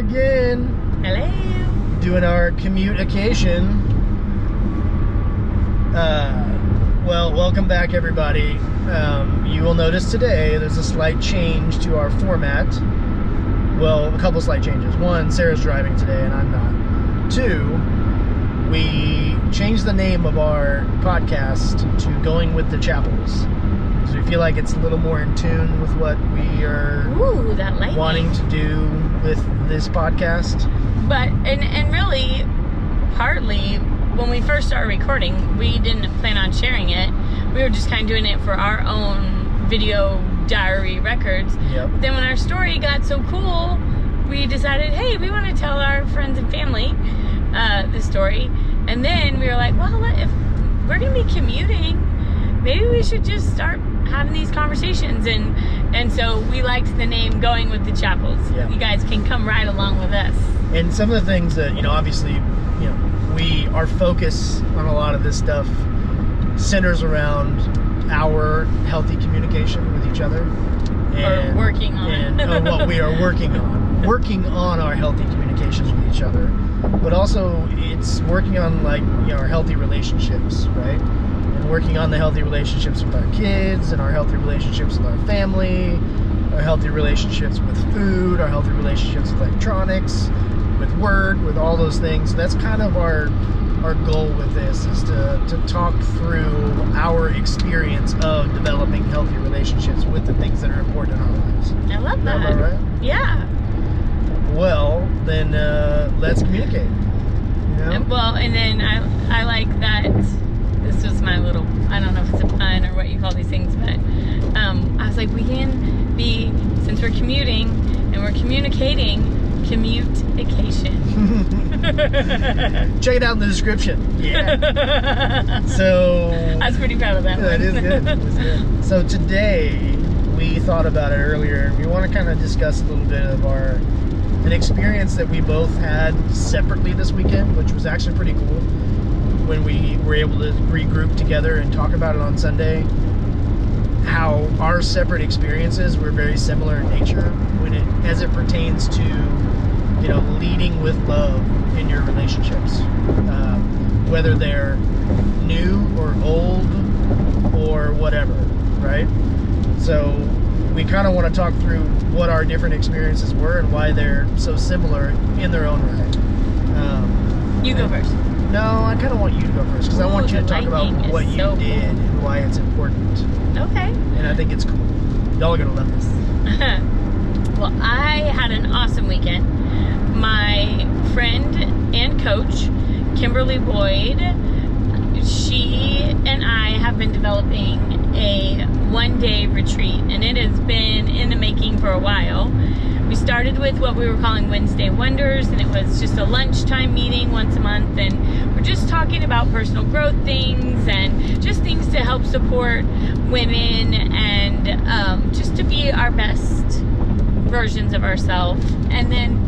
again. Hello. Doing our commute-ication. Well, welcome back, everybody. You will notice today there's a slight change to our format. Well, a couple slight changes. One, Sarah's driving today and I'm not. Two, we changed the name of our podcast to Going with the Chappells. Because we feel like it's a little more in tune with what we are wanting to do with this podcast. But, and really, partly, when we first started recording, we didn't plan on sharing it. We were just kind of doing it for our own video diary records. Yep. Then when our story got so cool, we decided, hey, we want to tell our friends and family the story. And then we were like, well, if we're going to be commuting, maybe we should just start having these conversations. And so we liked the name Going with the Chappells. Yeah. You guys can come right along with us. And some of the things that, obviously, our focus on a lot of this stuff centers around our healthy communication with each other. Or working on. And what we are working on. Working on our healthy communications with each other. But also, it's working on, our healthy relationships, right? And working on the healthy relationships with our kids, and our healthy relationships with our family, our healthy relationships with food, our healthy relationships with electronics, with work, with all those things. That's kind of our goal with this, is to talk through our experience of developing healthy relationships with the things that are important in our lives. I love that. Is that right? Yeah. Well, then let's communicate. Well, and then I like that this was my little, I don't know if it's a pun or what you call these things, but I was like, we can be, since we're commuting and we're communicating, commute-ication. Check it out in the description. Yeah. So I was pretty proud of that. That is good. It was good. So today we thought about it earlier. We want to kind of discuss a little bit of an experience that we both had separately this weekend, which was actually pretty cool. When we were able to regroup together and talk about it on Sunday, how our separate experiences were very similar in nature as it pertains to leading with love in your relationships, whether they're new or old or whatever, right? So we kind of want to talk through what our different experiences were and why they're so similar in their own right. You go first. No, I kind of want you to go first, because I want you to talk about what you did and why it's important. Okay. And I think it's cool. Y'all are going to love this. Well, I had an awesome weekend. My friend and coach, Kimberly Boyd, she and I have been developing a one-day retreat, and it has been in the making for a while. We started with what we were calling Wednesday Wonders, and it was just a lunchtime meeting once a month, and we're just talking about personal growth things and just things to help support women and just to be our best versions of ourselves. And then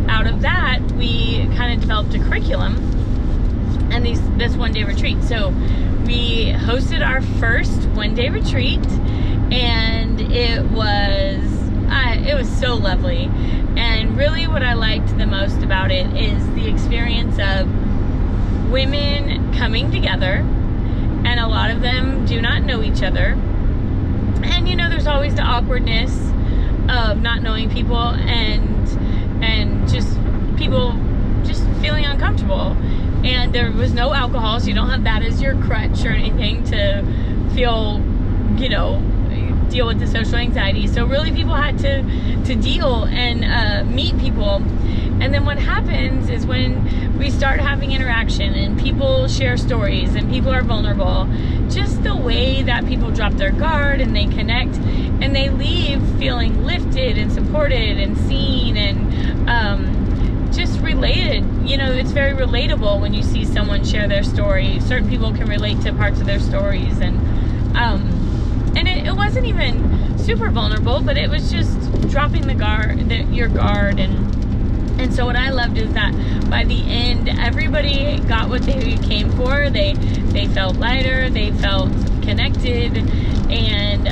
out of that, we kind of developed a curriculum and this one-day retreat. So we hosted our first one-day retreat, and it was so lovely. And really what I liked the most about it is the experience of women coming together, and a lot of them do not know each other. And there's always the awkwardness of not knowing people and just people just feeling uncomfortable. And there was no alcohol, so you don't have that as your crutch or anything to feel, deal with the social anxiety. So really people had to deal and meet people. And then what happens is when we start having interaction and people share stories and people are vulnerable, just the way that people drop their guard and they connect and they leave feeling lifted and supported and seen and just related. It's very relatable when you see someone share their story. Certain people can relate to parts of their stories, and it wasn't even super vulnerable, but it was just dropping your guard. And so what I loved is that by the end, everybody got what they came for. They felt lighter, they felt connected, and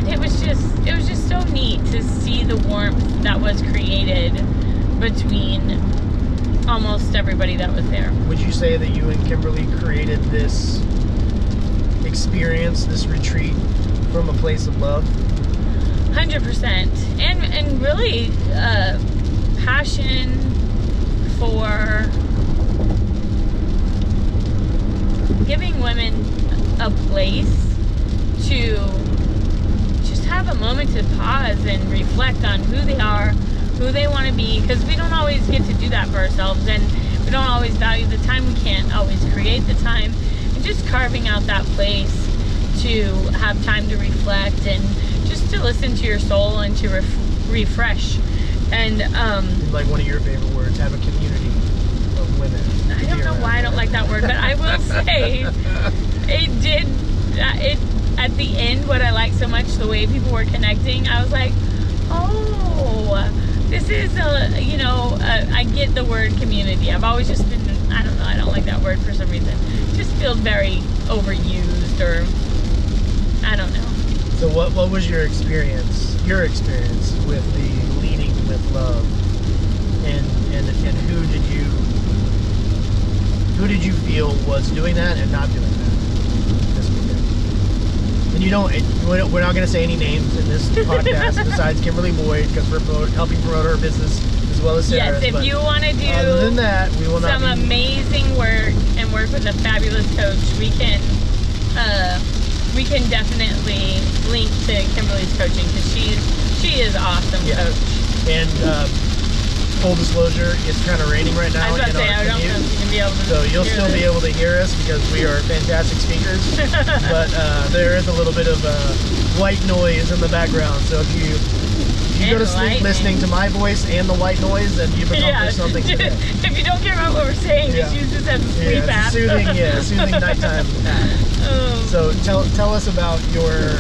it was just so neat to see the warmth that was created between almost everybody that was there. Would you say that you and Kimberly created this experience, this retreat, from a place of love? 100%. And really passion for giving women a place to just have a moment to pause and reflect on who they are, who they want to be, because we don't always get to do that for ourselves, and we don't always value the time. We can't always create the time, and just carving out that place to have time to reflect and just to listen to your soul and to refresh. And like one of your favorite words, have a community of women. I don't know why I don't like that word, but I will say it at the end, what I liked so much, the way people were connecting, I was like, oh, this is I get the word community. I've always just been, I don't know, I don't like that word for some reason. It just feels very overused, or I don't know. So what was your experience with the leading with love, and who did you feel was doing that and not doing that this weekend? And we're not going to say any names in this podcast besides Kimberly Boyd, because we're helping promote her business as well as Sarah's. Yes, if you want to do other than that, we will some amazing work and work with a fabulous coach, we can definitely link to Kimberly's coaching, because she is awesome coach. And full disclosure, it's kind of raining right now. I was about to say, I don't know if you can be able to. So you'll still be able to hear us because we are fantastic speakers. But there is a little bit of white noise in the background. So if you go to sleep listening to my voice and the white noise, then you've accomplished something today. If you don't care about what we're saying, just use this as a sleep app. Soothing nighttime app. So tell us about your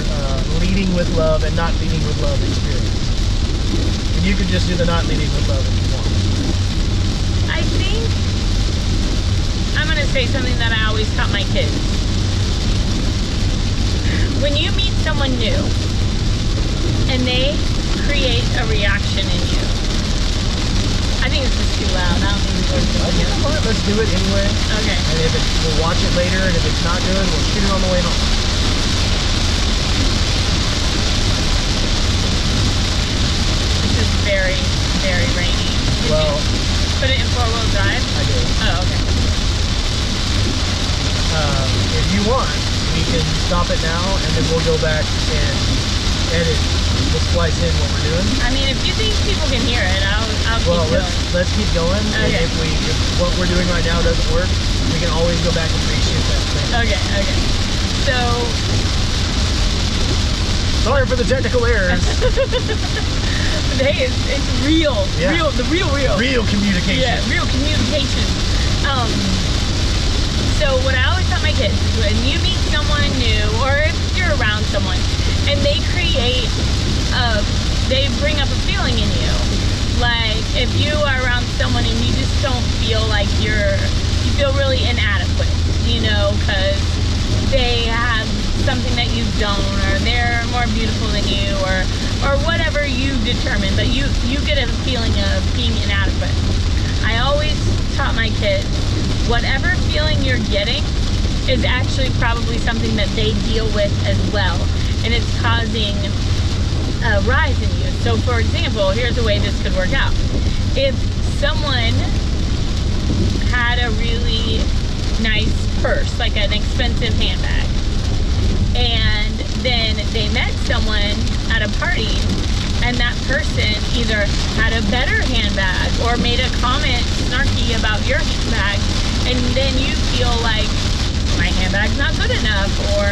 leading with love and not leading with love experience. And you could just do the not leading with love if you want. I think I'm going to say something that I always taught my kids. When you meet someone new and they create a reaction in you, I think this is too loud. I don't think it's good. Let's do it anyway. Okay. And we'll watch it later, and if it's not good, we'll shoot it on the way home. This is very, very rainy. Did you put it in 4-wheel drive? I did. Oh, okay. If you want, we can stop it now, and then we'll go back and edit. We'll splice in what we're doing. I mean, if you think people can hear it, I'll keep going. Let's keep going. Okay. And if what we're doing right now doesn't work, we can always go back and reshoot that thing. Okay. So, sorry for the technical errors. but hey, it's real. Yeah. The real. Real communication. Yeah, real communication. So what I always tell my kids is when you meet someone new, or if you're around someone, and they bring up a feeling in you. Like, if you are around someone and you just don't feel like you feel really inadequate, because they have something that you don't, or they're more beautiful than you, or whatever you determine, but you get a feeling of being inadequate. I always taught my kids, whatever feeling you're getting is actually probably something that they deal with as well, and it's causing a rise in you. So for example, here's a way this could work out. If someone had a really nice purse, like an expensive handbag, and then they met someone at a party, and that person either had a better handbag or made a comment snarky about your handbag, and then you feel like my handbag's not good enough, or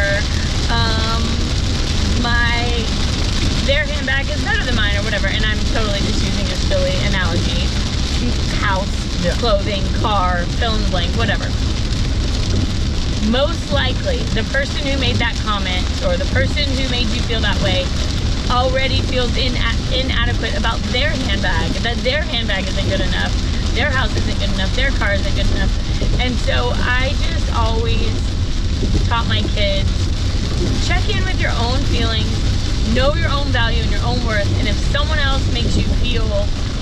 their handbag is better than mine, or whatever. And I'm totally just using a silly analogy. House, clothing, car, fill in the blank, whatever. Most likely, the person who made that comment, or the person who made you feel that way, already feels inadequate about their handbag, that their handbag isn't good enough, their house isn't good enough, their car isn't good enough. And so I just always taught my kids, check in with your own feelings, know your own value and your own worth. And if someone else makes you feel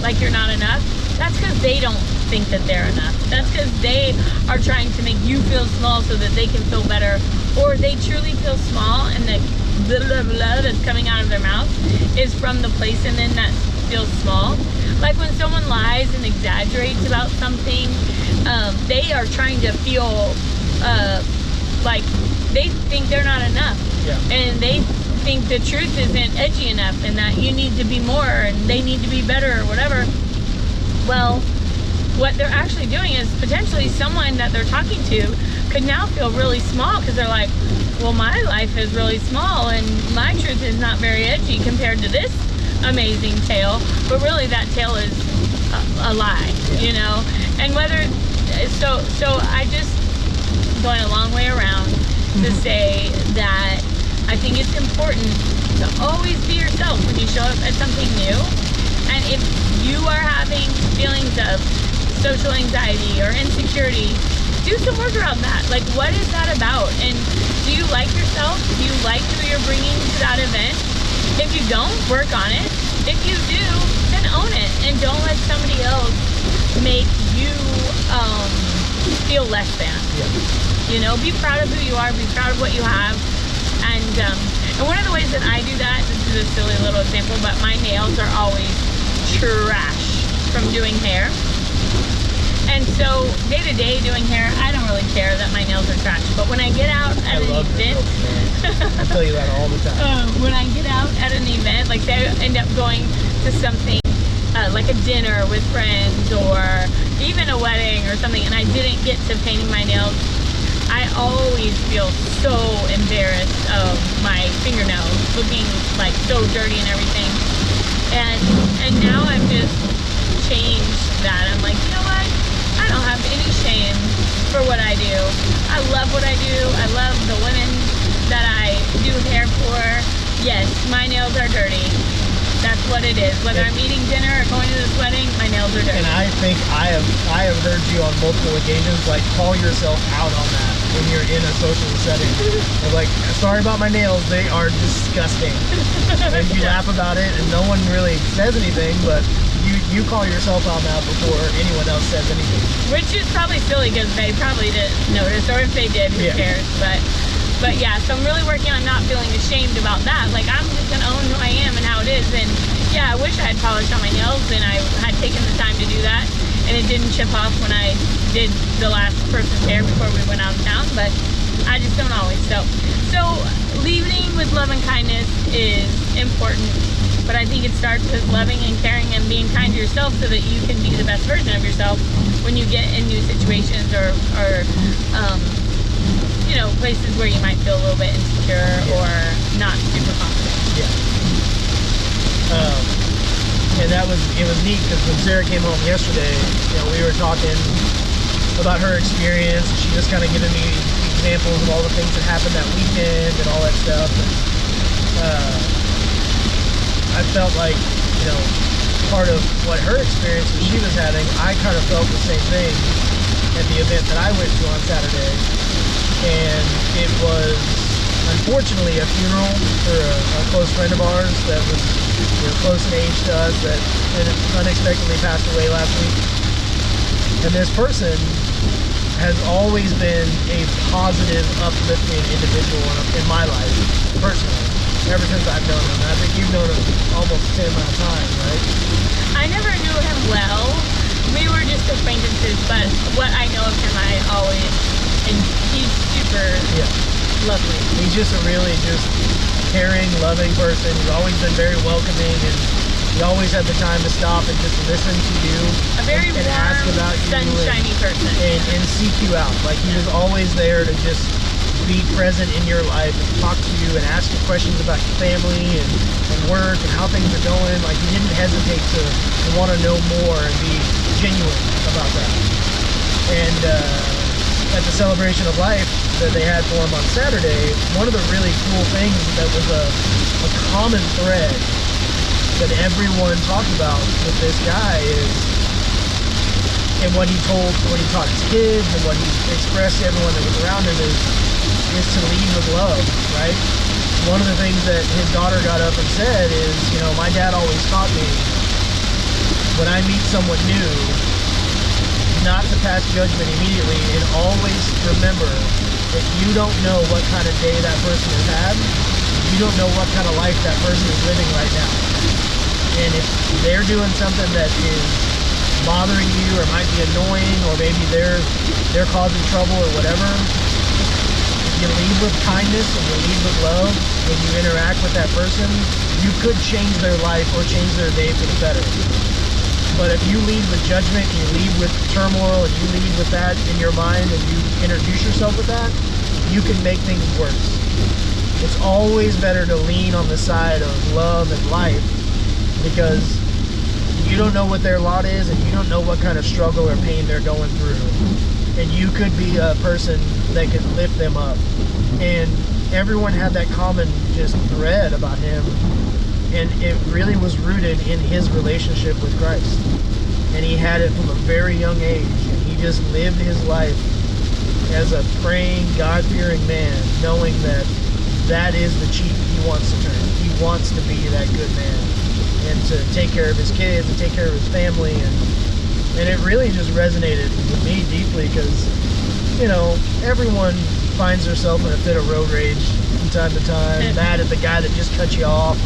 like you're not enough, that's because they don't think that they're enough. That's because they are trying to make you feel small so that they can feel better, or they truly feel small, and the blah, blah, blah that's coming out of their mouth is from the place in them that feels small. Like when someone lies and exaggerates about something, they are trying to feel like they think they're not enough. Yeah. And they think the truth isn't edgy enough and that you need to be more and they need to be better or whatever. Well, what they're actually doing is potentially someone that they're talking to could now feel really small because they're like, well, my life is really small and my truth is not very edgy compared to this amazing tale. But really that tale is a lie, you know? And whether, so I just going a long way around to say that I think it's important to always be yourself when you show up at something new. And if you are having feelings of social anxiety or insecurity, do some work around that. Like, what is that about? And do you like yourself? Do you like who you're bringing to that event? If you don't, work on it. If you do, then own it. And don't let somebody else make you feel less than. Yeah. You know, be proud of who you are, be proud of what you have. And one of the ways that I do that, this is a silly little example, but my nails are always trash from doing hair. And so day to day doing hair, I don't really care that my nails are trash. But when I get out at an event, I tell you that all the time. When I get out at an event, like say I end up going to something like a dinner with friends or even a wedding or something, and I didn't get to painting my nails, I always feel so embarrassed of my fingernails looking like so dirty and everything. And now I've just changed that. I'm like, you know what? I don't have any shame for what I do. I love what I do. I love the women that I do hair for. Yes, my nails are dirty. That's what it is. Whether I'm eating dinner or going to this wedding, my nails are dirty. And I think I have heard you on multiple occasions like call yourself out on that when you're in a social setting. You're like, sorry about my nails, they are disgusting. And you laugh about it and no one really says anything, but you call yourself out now before anyone else says anything. Which is probably silly because they probably didn't notice, or if they did, who cares? But yeah, so I'm really working on not feeling ashamed about that. Like, I'm just gonna own who I am and how it is. And yeah, I wish I had polished on my nails and I had taken the time to do that. And it didn't chip off when I did the last person's hair before we went out of town, but I just don't always. So leading with love and kindness is important. But I think it starts with loving and caring and being kind to yourself so that you can be the best version of yourself when you get in new situations or you know, places where you might feel a little bit insecure or not super confident. Yeah. And it was neat because when Sarah came home yesterday, you know, we were talking about her experience. And she just kind of giving me examples of all the things that happened that weekend and all that stuff. And, I felt like, you know, part of what her experience that she was having, I kind of felt the same thing at the event that I went to on Saturday. And it was, unfortunately, a funeral for a close friend of ours that was, you know, close in age to us that unexpectedly passed away last week. And this person has always been a positive, uplifting individual in my life, personally. Ever since I've known him. I think you've known him almost the same amount of time, right? I never knew him well. We were just acquaintances, but what I know of him, I always, and he's super lovely. He's just a really caring, loving person. He's always been very welcoming, and he always had the time to stop and just listen to you. A very and warm, ask about you sunshiny person. And seek you out. Like, he was always there to just be present in your life and talk to you and ask you questions about your family and work and how things are going. Like, he didn't hesitate to want to know more and be genuine about that. And at the celebration of life that they had for him on Saturday, one of the really cool things that was a common thread that everyone talked about with this guy is, and what he taught his kids and what he expressed to everyone that was around him is to lead with love, right? one of the things that his daughter got up and said is, my dad always taught me when I meet someone new, not to pass judgment immediately, and always remember that you don't know what kind of day that person has had. You don't know what kind of life that person is living right now. And if they're doing something that is bothering you or might be annoying, or maybe they're causing trouble or whatever, if you lead with kindness and you lead with love when you interact with that person, you could change their life or change their day for the better. But if you lead with judgment, and you lead with turmoil, and you lead with that in your mind, and you introduce yourself with that, you can make things worse. It's always better to lean on the side of love and life, because you don't know what their lot is, and you don't know what kind of struggle or pain they're going through. And you could be a person that could lift them up. And everyone had that common just thread about him. And it really was rooted in his relationship with Christ. And he had it from a very young age. And he just lived his life as a praying, God-fearing man, knowing that that is the cheek he wants to turn. He wants to be that good man and to take care of his kids and take care of his family. And it really just resonated with me deeply because, everyone finds herself in a fit of road rage from time to time, mad at the guy that just cut you off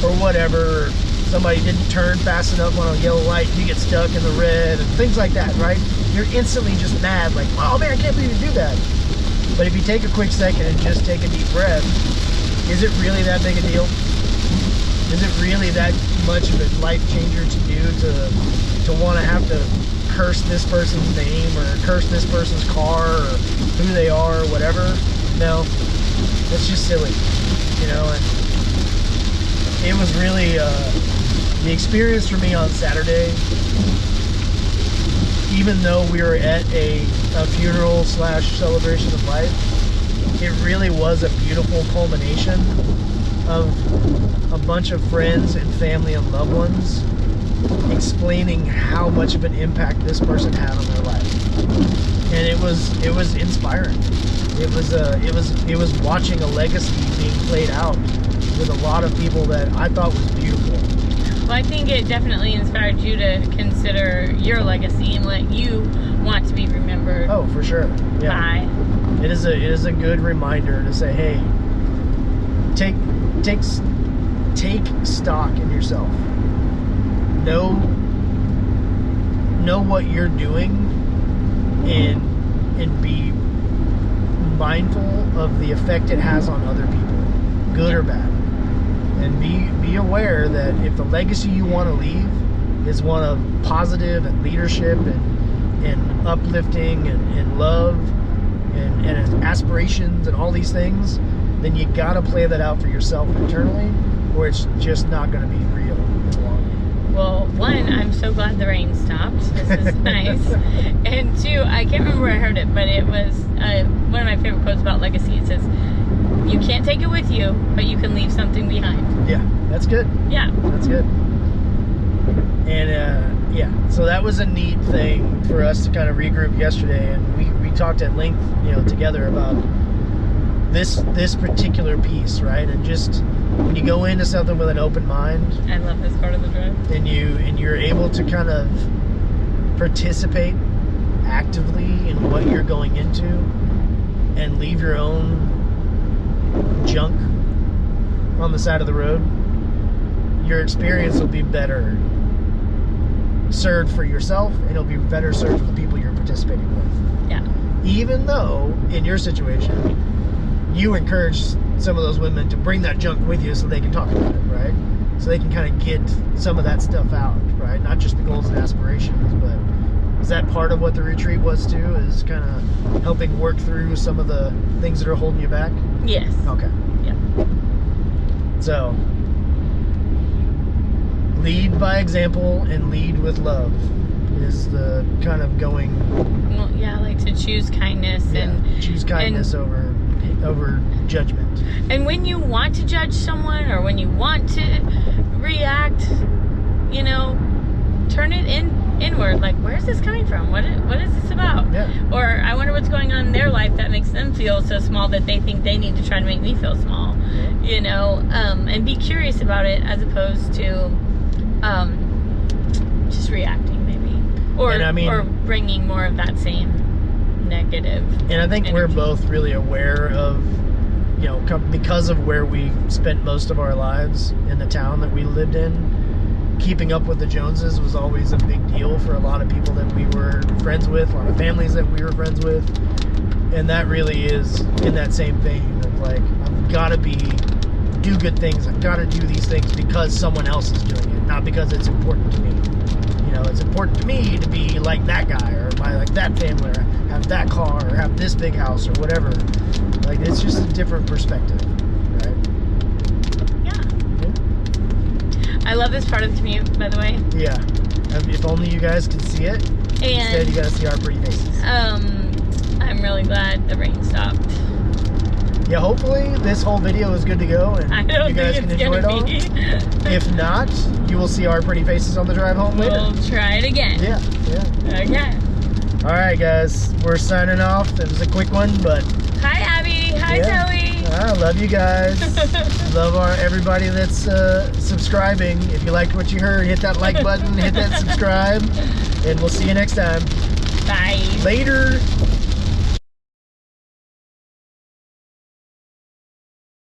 or whatever, or somebody didn't turn fast enough on a yellow light, you get stuck in the red, and things like that, right? You're instantly just mad, like, oh man, I can't believe you do that. But if you take a quick second and just take a deep breath, is it really that big a deal? Is it really that much of a life changer to do to want to have to curse this person's name or curse this person's car or who they are or whatever? No, it's just silly, and it was really the experience for me on Saturday. Even though we were at a funeral / celebration of life, it really was a beautiful culmination of a bunch of friends and family and loved ones explaining how much of an impact this person had on their life. And it was inspiring. It was watching a legacy being played out with a lot of people that I thought was beautiful. Well, I think it definitely inspired you to consider your legacy and what you want to be remembered. Oh, for sure. Yeah. By. It is a good reminder to say, hey, take stock in yourself. Know what you're doing, and be mindful of the effect it has on other people, good or bad. And be aware that if the legacy you want to leave is one of positive and leadership and uplifting and love and aspirations and all these things, then you gotta play that out for yourself internally, or it's just not gonna be real in the long run. Well, one, I'm so glad the rain stopped. This is nice. And two, I can't remember where I heard it, but it was one of my favorite quotes about legacy. It says, you can't take it with you, but you can leave something behind. Yeah, that's good. Yeah. That's good. And so that was a neat thing for us to kind of regroup yesterday, and we talked at length, together about this particular piece, right? And just when you go into something with an open mind, I love this part of the drive. And you're able to kind of participate actively in what you're going into, and leave your own junk on the side of the road, your experience will be better served for yourself, and it'll be better served for the people you're participating with. Yeah. Even though in your situation you encourage some of those women to bring that junk with you so they can talk about it, right? So they can kind of get some of that stuff out, right? Not just the goals and aspirations, but is that part of what the retreat was too? Is kind of helping work through some of the things that are holding you back? Yes. Okay. Yeah. So, lead by example and lead with love is the kind of going. Well, yeah, I like to choose kindness and choose kindness over judgment. And when you want to judge someone or when you want to react, turn it in. inward, like, where's this coming from? What is this about? Yeah. Or I wonder what's going on in their life that makes them feel so small that they think they need to try to make me feel small. Yeah. You know, and be curious about it as opposed to just reacting, maybe, or And I mean, or bringing more of that same negative. And I think we're energy. both really aware of, you know, because of where we spent most of our lives in the town that we lived in, keeping up with the Joneses was always a big deal for a lot of people that we were friends with, a lot of families that we were friends with. And that really is in that same vein of like, I've got to do good things. I've got to do these things because someone else is doing it, not because it's important to me. You know, it's important to me to be like that guy or like that family or have that car or have this big house or whatever. Like, it's just a different perspective, right? Yeah. I love this part of the commute, by the way. Yeah. If only you guys could see it. Instead, And you gotta see our pretty faces. I'm really glad the rain stopped. Yeah, hopefully this whole video is good to go and I don't you guys think can it's enjoy it all. gonna be. If not, you will see our pretty faces on the drive home later. We'll try it again. Yeah. Okay. All right, guys, we're signing off. It was a quick one, but Hi, Abby. Hi, yeah. Zoe. I love you guys. Love everybody that's subscribing. If you liked what you heard, hit that like button, hit that subscribe, and we'll see you next time. Bye. Later.